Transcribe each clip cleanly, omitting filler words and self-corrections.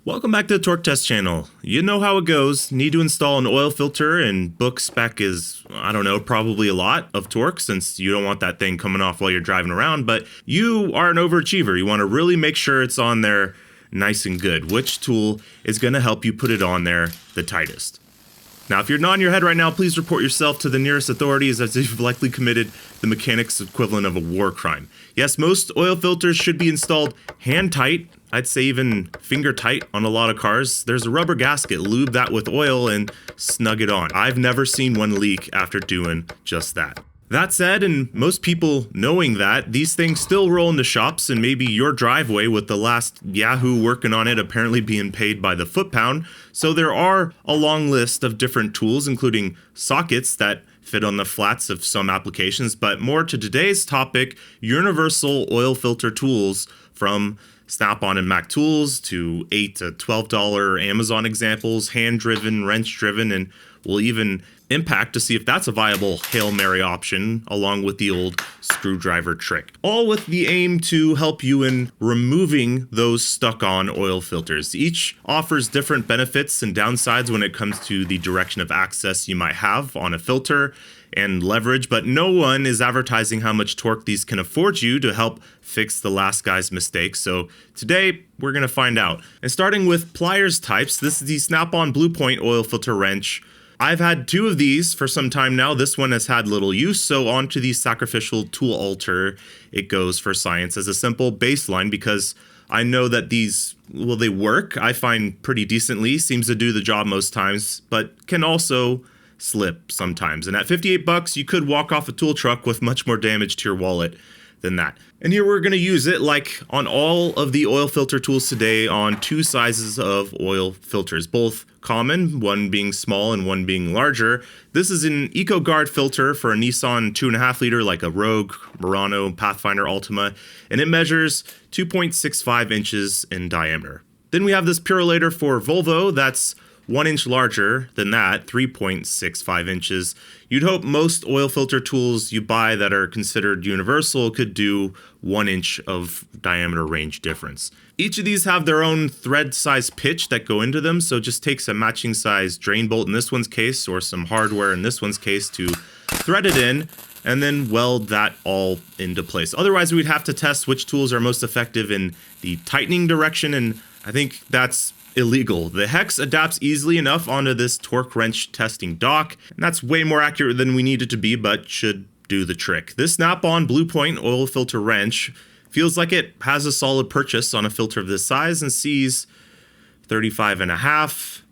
Welcome back to the Torque Test channel. You know how it goes. Need to install an oil filter, and book spec is, I don't know, probably a lot of torque since you don't want that thing coming off while you're driving around, but you are an overachiever. You want to really make sure it's on there nice and good. Which tool is going to help you put it on there the tightest? Now, if you're nodding your head right now, please report yourself to the nearest authorities as you've likely committed the mechanic's equivalent of a war crime. Yes, most oil filters should be installed hand tight. I'd say even finger tight on a lot of cars. There's a rubber gasket, lube that with oil and snug it on. I've never seen one leak after doing just that. That said, and most people knowing that, these things still roll into shops and maybe your driveway with the last Yahoo working on it apparently being paid by the foot-pound. So there are a long list of different tools, including sockets that fit on the flats of some applications, but more to today's topic, universal oil filter tools from Snap-on and Mac Tools to $8 to $12 Amazon examples, hand-driven, wrench-driven, and we'll even impact to see if that's a viable Hail Mary option along with the old screwdriver trick. All with the aim to help you in removing those stuck-on oil filters. Each offers different benefits and downsides when it comes to the direction of access you might have on a filter and leverage, but no one is advertising how much torque these can afford you to help fix the last guy's mistakes. So today we're going to find out. And starting with Pliers types, this is the Snap-on Blue Point oil filter wrench. I've had two of these for some time now. This one has had little use, so onto the sacrificial tool altar it goes for science as a simple baseline, because I know that these, well, they work, I find pretty decently, seems to do the job most times, but can also slip sometimes. And at $58, you could walk off a tool truck with much more damage to your wallet than that. And here we're going to use it like on all of the oil filter tools today on two sizes of oil filters, both common, one being small and one being larger. This is an EcoGuard filter for a Nissan 2.5 liter like a Rogue, Murano, Pathfinder, Altima, and it measures 2.65 inches in diameter. Then we have this Purolator for Volvo that's 1 inch larger than that, 3.65 inches. You'd hope most oil filter tools you buy that are considered universal could do 1 inch of diameter range difference. Each of these have their own thread size pitch that go into them, so it just takes a matching size drain bolt in this one's case or some hardware in this one's case to thread it in and then weld that all into place. Otherwise, we'd have to test which tools are most effective in the tightening direction, and I think that's illegal. The hex adapts easily enough onto this torque wrench testing dock, and that's way more accurate than we need it to be, but should do the trick. This Snap-on Blue Point oil filter wrench feels like it has a solid purchase on a filter of this size and sees 35.5,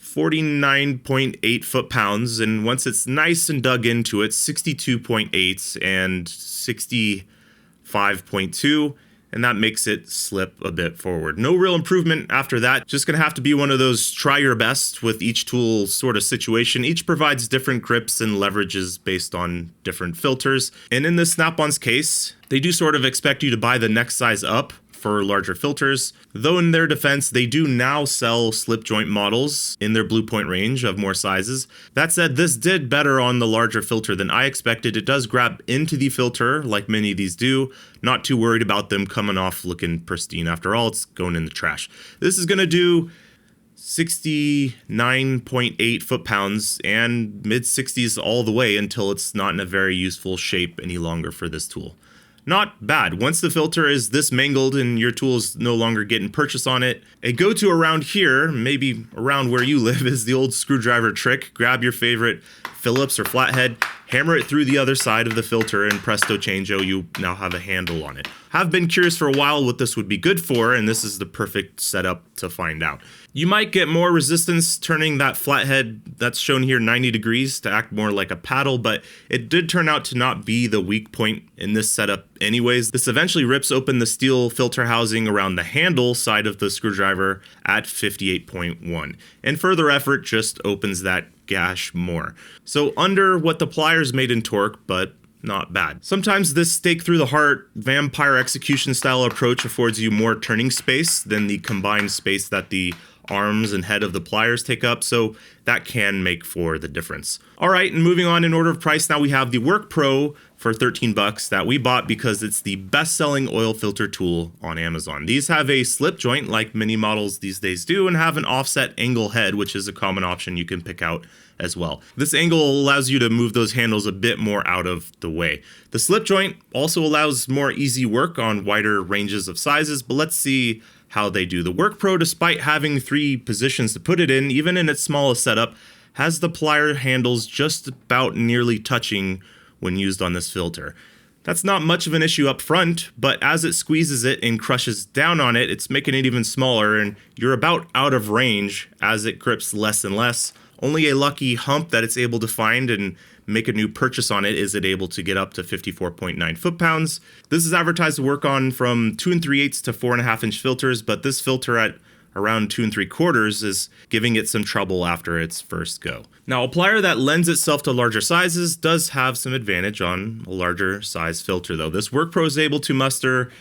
49.8 foot-pounds, and once it's nice and dug into it, 62.8 and 65.2. And that makes it slip a bit forward. No real improvement after that. Just gonna have to be one of those try your best with each tool sort of situation. Each provides different grips and leverages based on different filters. And in this Snap-on's case, they do sort of expect you to buy the next size up for larger filters, though in their defense, they do now sell slip joint models in their Blue Point range of more sizes. That said, this did better on the larger filter than I expected. It does grab into the filter like many of these do. Not too worried about them coming off looking pristine. After all, it's going in the trash. This is gonna do 69.8 foot-pounds and mid-60s all the way until it's not in a very useful shape any longer for this tool. Not bad. Once the filter is this mangled and your tool is no longer getting purchase on it, a go-to around here, maybe around where you live, is the old screwdriver trick. Grab your favorite Phillips or flathead, hammer it through the other side of the filter, and presto changeo, you now have a handle on it. Have been curious for a while what this would be good for, and this is the perfect setup to find out. You might get more resistance turning that flathead that's shown here 90 degrees to act more like a paddle, but it did turn out to not be the weak point in this setup anyways. This eventually rips open the steel filter housing around the handle side of the screwdriver at 58.1, and further effort just opens that gash more. So under what the Pliers made in torque, but not bad. Sometimes this stake through the heart vampire execution style approach affords you more turning space than the combined space that the arms and head of the Pliers take up, so that can make for the difference. All right, and moving on in order of price, now we have the Work Pro for 13 bucks that we bought because it's the best-selling oil filter tool on Amazon. These have a slip joint like many models these days do and have an offset angle head, which is a common option you can pick out as well. This angle allows you to move those handles a bit more out of the way. The slip joint also allows more easy work on wider ranges of sizes, but let's see how they do. The Work Pro, despite having 3 positions to put it in, even in its smallest setup, has the plier handles just about nearly touching when used on this filter. That's not much of an issue up front, but as it squeezes it and crushes down on it, it's making it even smaller, and you're about out of range as it grips less and less. Only a lucky hump that it's able to find and make a new purchase on it is it able to get up to 54.9 foot-pounds. This is advertised to work on from 2 3/8 to 4.5 inch filters, but this filter at around 2 3/4 is giving it some trouble after its first go. Now, a plier that lends itself to larger sizes does have some advantage on a larger size filter though. This Work Pro is able to muster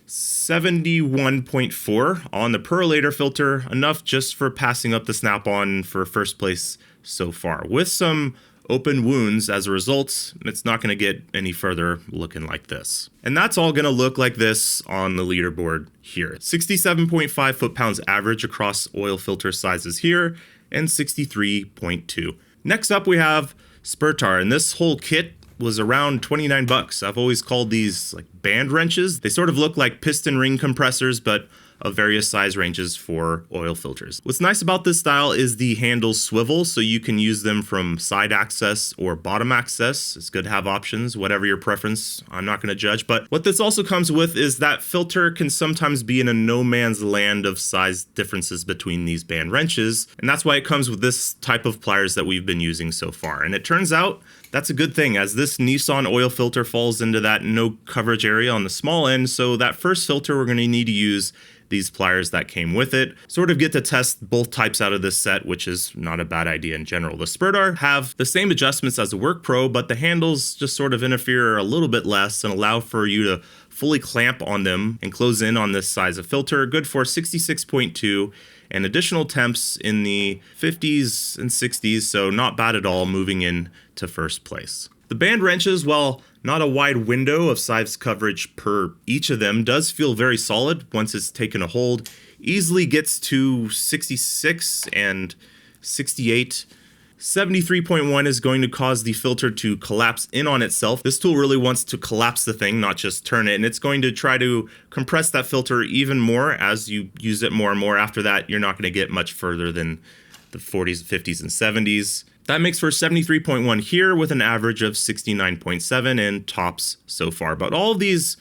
71.4 on the perlator filter, enough just for passing up the Snap-on for first place so far. With some open wounds as a result, it's not going to get any further looking like this. And that's all going to look like this on the leaderboard here. 67.5 foot-pounds average across oil filter sizes here, and 63.2. Next up we have Spurtar, and this whole kit was around 29 bucks. I've always called these like band wrenches. They sort of look like piston ring compressors, but of various size ranges for oil filters. What's nice about this style is the handles swivel, so you can use them from side access or bottom access. It's good to have options, whatever your preference. I'm not going to judge, but what this also comes with is that filter can sometimes be in a no man's land of size differences between these band wrenches, and that's why it comes with this type of pliers that we've been using so far. And it turns out that's a good thing, as this Nissan oil filter falls into that no coverage area on the small end, so that first filter we're going to need to use these pliers that came with it. Sort of get to test both types out of this set, which is not a bad idea in general. The Spurtar have the same adjustments as the Work Pro, but the handles just sort of interfere a little bit less and allow for you to fully clamp on them and close in on this size of filter. Good for 66.2 and additional temps in the 50s and 60s, so not bad at all moving in to first place. The band wrenches, while not a wide window of size coverage per each of them, does feel very solid once it's taken a hold. Easily gets to 66 and 68. 73.1 is going to cause the filter to collapse in on itself. This tool really wants to collapse the thing, not just turn it, and it's going to try to compress that filter even more as you use it more and more. After that, you're not going to get much further than the 40s, 50s, and 70s. That makes for 73.1 here with an average of 69.7 and tops so far. But all of these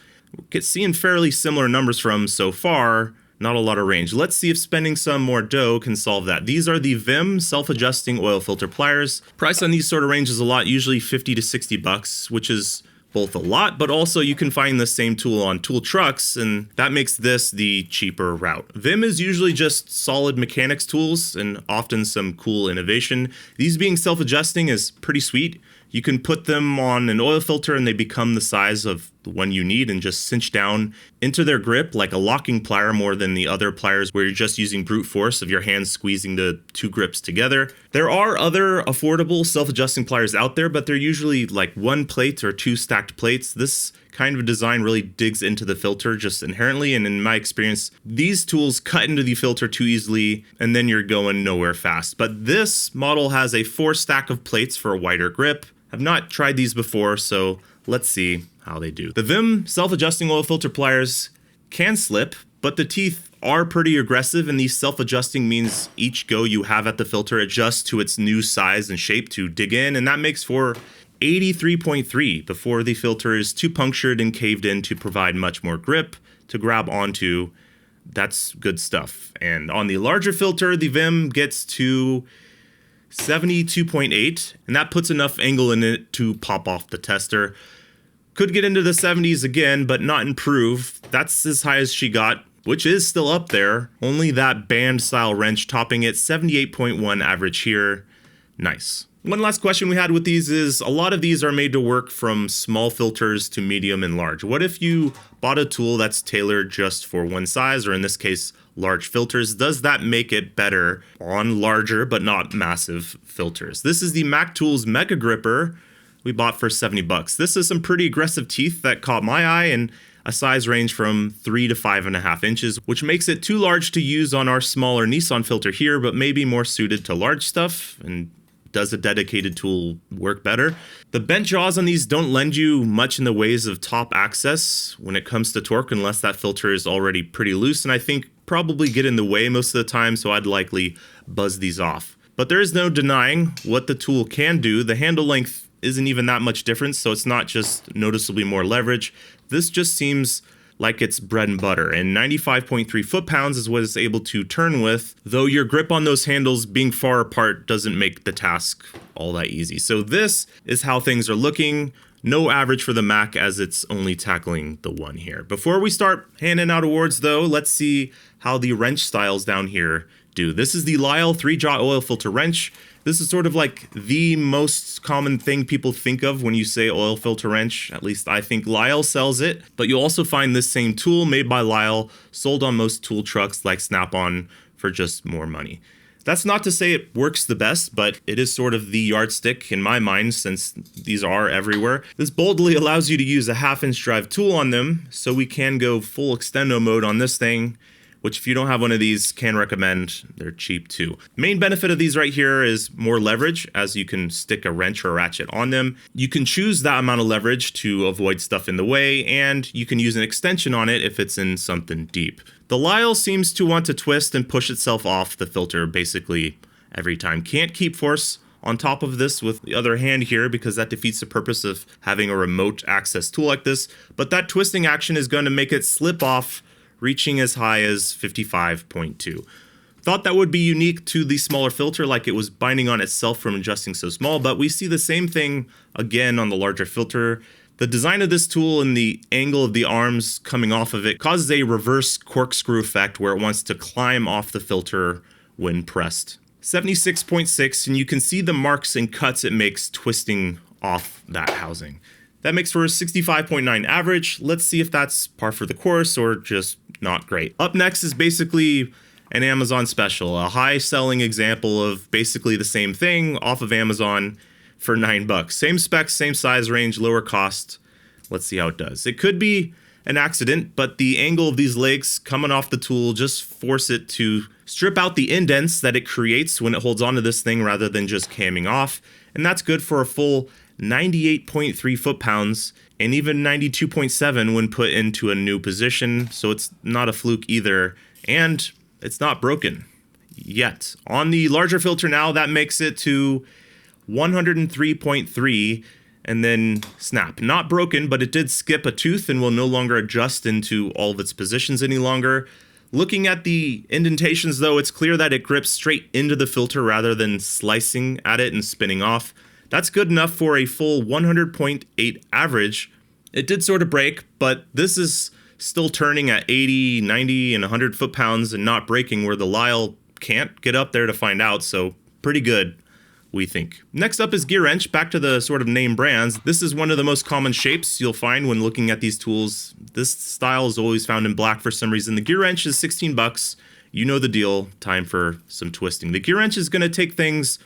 get seeing fairly similar numbers from so far, not a lot of range. Let's see if spending some more dough can solve that. These are the Vim self-adjusting oil filter pliers. Price on these sort of ranges a lot, usually 50 to 60 bucks, which is both a lot, but also you can find the same tool on tool trucks, and that makes this the cheaper route. Vim is usually just solid mechanics tools and often some cool innovation. These being self-adjusting is pretty sweet. You can put them on an oil filter and they become the size of the one you need and just cinch down into their grip like a locking plier more than the other pliers where you're just using brute force of your hands squeezing the two grips together. There are other affordable self-adjusting pliers out there, but they're usually like one plate or two stacked plates. This kind of design really digs into the filter just inherently, and in my experience, these tools cut into the filter too easily and then you're going nowhere fast. But this model has a 4 stack of plates for a wider grip. I've not tried these before, so let's see how they do. The Vim self-adjusting oil filter pliers can slip, but the teeth are pretty aggressive, and these self-adjusting means each go you have at the filter adjusts to its new size and shape to dig in, and that makes for 83.3 before the filter is too punctured and caved in to provide much more grip to grab onto. That's good stuff. And on the larger filter, the Vim gets to 72.8, and that puts enough angle in it to pop off the tester. Could get into the 70s again, but not improve. That's as high as she got, which is still up there. Only that band style wrench topping it, 78.1 average here. Nice. One last question we had with these is, a lot of these are made to work from small filters to medium and large. What if you bought a tool that's tailored just for one size, or in this case, large filters? Does that make it better on larger but not massive filters? This is the Mac Tools Mega Gripper. we bought for 70 bucks. This is some pretty aggressive teeth that caught my eye, and a size range from 3 to 5.5 inches, which makes it too large to use on our smaller Nissan filter here, but maybe more suited to large stuff. And does a dedicated tool work better? The bent jaws on these don't lend you much in the ways of top access when it comes to torque, unless that filter is already pretty loose, and I think probably get in the way most of the time, so I'd likely buzz these off. But there is no denying what the tool can do. The handle length isn't even that much different, so it's not just noticeably more leverage. This just seems like it's bread and butter, and 95.3 foot-pounds is what it's able to turn with, though your grip on those handles being far apart doesn't make the task all that easy. So this is how things are looking. No average for the Mac, as it's only tackling the one here. Before we start handing out awards though, let's see how the wrench styles down here do. This is the Lisle 3-jaw oil filter wrench. This is sort of like the most common thing people think of when you say oil filter wrench. At least I think Lisle sells it, but you'll also find this same tool made by Lisle sold on most tool trucks like Snap-on for just more money. That's not to say it works the best, but it is sort of the yardstick in my mind, since these are everywhere. This boldly allows you to use a 1/2-inch drive tool on them, so we can go full extendo mode on this thing, which if you don't have one of these, can recommend. They're cheap too. Main benefit of these right here is more leverage, as you can stick a wrench or a ratchet on them. You can choose that amount of leverage to avoid stuff in the way, and you can use an extension on it if it's in something deep. The Lisle seems to want to twist and push itself off the filter basically every time. Can't keep force on top of this with the other hand here, because that defeats the purpose of having a remote access tool like this, but that twisting action is going to make it slip off, reaching as high as 55.2. Thought that would be unique to the smaller filter, like it was binding on itself from adjusting so small, but we see the same thing again on the larger filter. The design of this tool and the angle of the arms coming off of it causes a reverse corkscrew effect where it wants to climb off the filter when pressed. 76.6, and you can see the marks and cuts it makes twisting off that housing. That makes for a 65.9 average. Let's see if that's par for the course or just not great. Up next is basically an Amazon special, a high selling example of basically the same thing off of Amazon for $9. Same specs, same size range, lower cost. Let's see how it does. It could be an accident, but the angle of these legs coming off the tool just force it to strip out the indents that it creates when it holds onto this thing rather than just camming off. And that's good for a full 98.3 foot-pounds and even 92.7 when put into a new position. So it's not a fluke either, and it's not broken yet. On the larger filter now, that makes it to 103.3 and then snap. Not broken, but it did skip a tooth and will no longer adjust into all of its positions any longer. Looking at the indentations though, it's clear that it grips straight into the filter rather than slicing at it and spinning off. That's good enough for a full 100.8 average. It did sort of break, but this is still turning at 80, 90, and 100 foot-pounds and not breaking, where the Lisle can't get up there to find out, so pretty good, we think. Next up is gear wrench. Back to the sort of name brands. This is one of the most common shapes you'll find when looking at these tools. This style is always found in black for some reason. The gear wrench is 16 bucks. You know the deal. Time for some twisting. The gear wrench is going to take things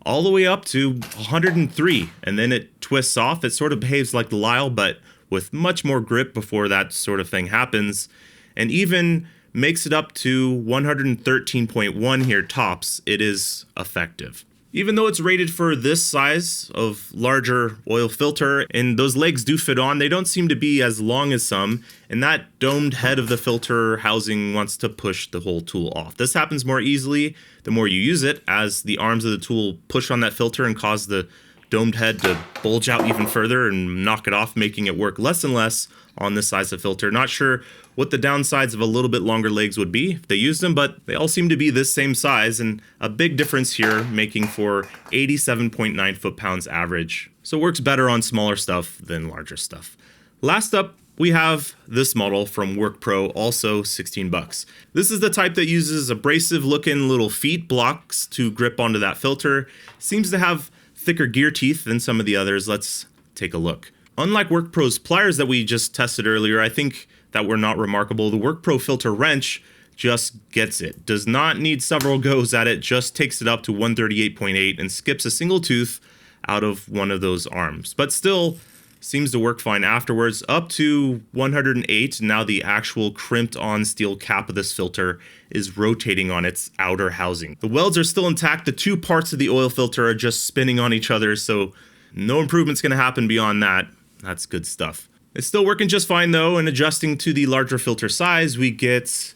all the way up to 103, and then it twists off. It sort of behaves like the Lisle, but with much more grip before that sort of thing happens, and even makes it up to 113.1 here tops. It is effective. Even though it's rated for this size of larger oil filter, and those legs do fit on, they don't seem to be as long as some, and that domed head of the filter housing wants to push the whole tool off. This happens more easily the more you use it, as the arms of the tool push on that filter and cause the domed head to bulge out even further and knock it off, making it work less and less on this size of filter. Not sure what the downsides of a little bit longer legs would be if they used them, but they all seem to be this same size, and a big difference here, making for 87.9 foot-pounds average. So it works better on smaller stuff than larger stuff. Last up, we have this model from WorkPro, also 16 bucks. This is the type that uses abrasive looking little feet blocks to grip onto that filter. Seems to have thicker gear teeth than some of the others. Let's take a look. Unlike WorkPro's pliers that we just tested earlier, I think that were not remarkable. The WorkPro filter wrench just gets it. Does not need several goes at it, just takes it up to 138.8 and skips a single tooth out of one of those arms, but still seems to work fine afterwards, up to 108. Now the actual crimped on steel cap of this filter is rotating on its outer housing. The welds are still intact. The two parts of the oil filter are just spinning on each other, so no improvement's gonna happen beyond that. That's good stuff. It's still working just fine though, and adjusting to the larger filter size, we get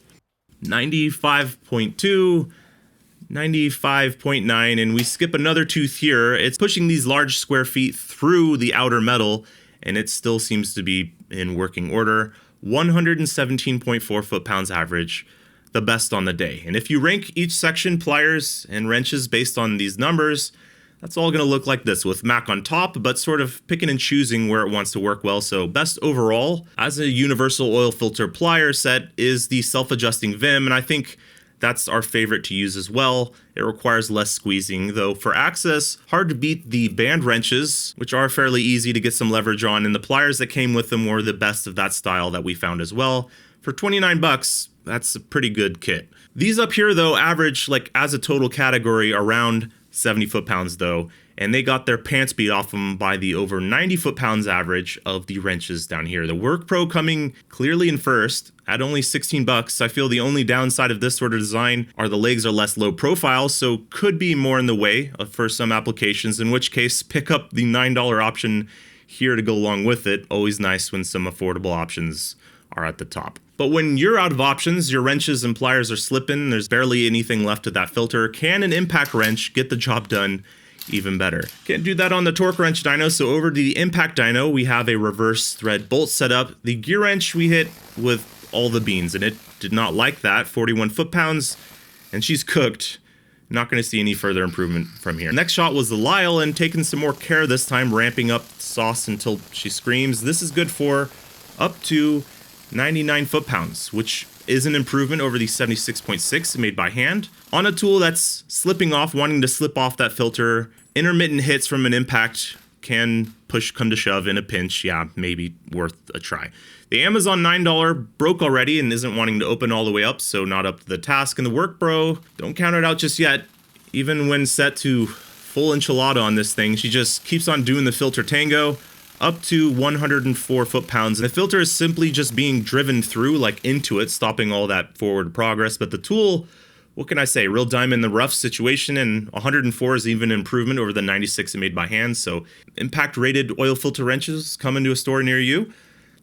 95.2, 95.9, and we skip another tooth here. It's pushing these large square feet through the outer metal, and it still seems to be in working order. 117.4 foot-pounds average, the best on the day. And if you rank each section, pliers and wrenches based on these numbers, that's all gonna look like this, with Mac on top, but sort of picking and choosing where it wants to work well. So best overall, as a universal oil filter plier set, is the self-adjusting Vim, and I think that's our favorite to use as well. It requires less squeezing, though for access, hard to beat the band wrenches, which are fairly easy to get some leverage on, and the pliers that came with them were the best of that style that we found as well. For 29 bucks, that's a pretty good kit. These up here though average, like as a total category, around 70 foot-pounds though, and they got their pants beat off them by the over 90 foot-pounds average of the wrenches down here. The Work Pro coming clearly in first at only 16 bucks. I feel the only downside of this sort of design are the legs are less low profile, so could be more in the way for some applications, in which case pick up the $9 option here to go along with it. Always nice when some affordable options are at the top. But when you're out of options, your wrenches and pliers are slipping, there's barely anything left of that filter, can an impact wrench get the job done even better? Can't do that on the torque wrench dyno, so over to the impact dyno, we have a reverse thread bolt setup. The gear wrench we hit with all the beans, and it did not like that. 41 foot-pounds, and she's cooked. Not going to see any further improvement from here. Next shot was the Lyle, and taking some more care this time, ramping up sauce until she screams. This is good for up to 99 foot-pounds, which is an improvement over the 76.6 made by hand. On a tool that's slipping off, wanting to slip off that filter, intermittent hits from an impact can push come to shove in a pinch. Yeah, maybe worth a try. The Amazon $9 broke already and isn't wanting to open all the way up, so not up to the task. And the Work Pro, don't count it out just yet. Even when set to full enchilada on this thing, she just keeps on doing the filter tango, up to 104 foot-pounds. And the filter is simply just being driven through, like into it, stopping all that forward progress. But the tool, what can I say, real diamond in the rough situation, and 104 is even an improvement over the 96 made by hand. So impact rated oil filter wrenches coming to a store near you.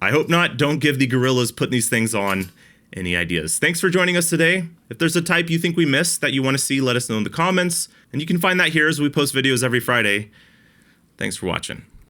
I hope not. Don't give the gorillas putting these things on any ideas. Thanks for joining us today. If there's a type you think we missed that you want to see, let us know in the comments. And you can find that here as we post videos every Friday. Thanks for watching.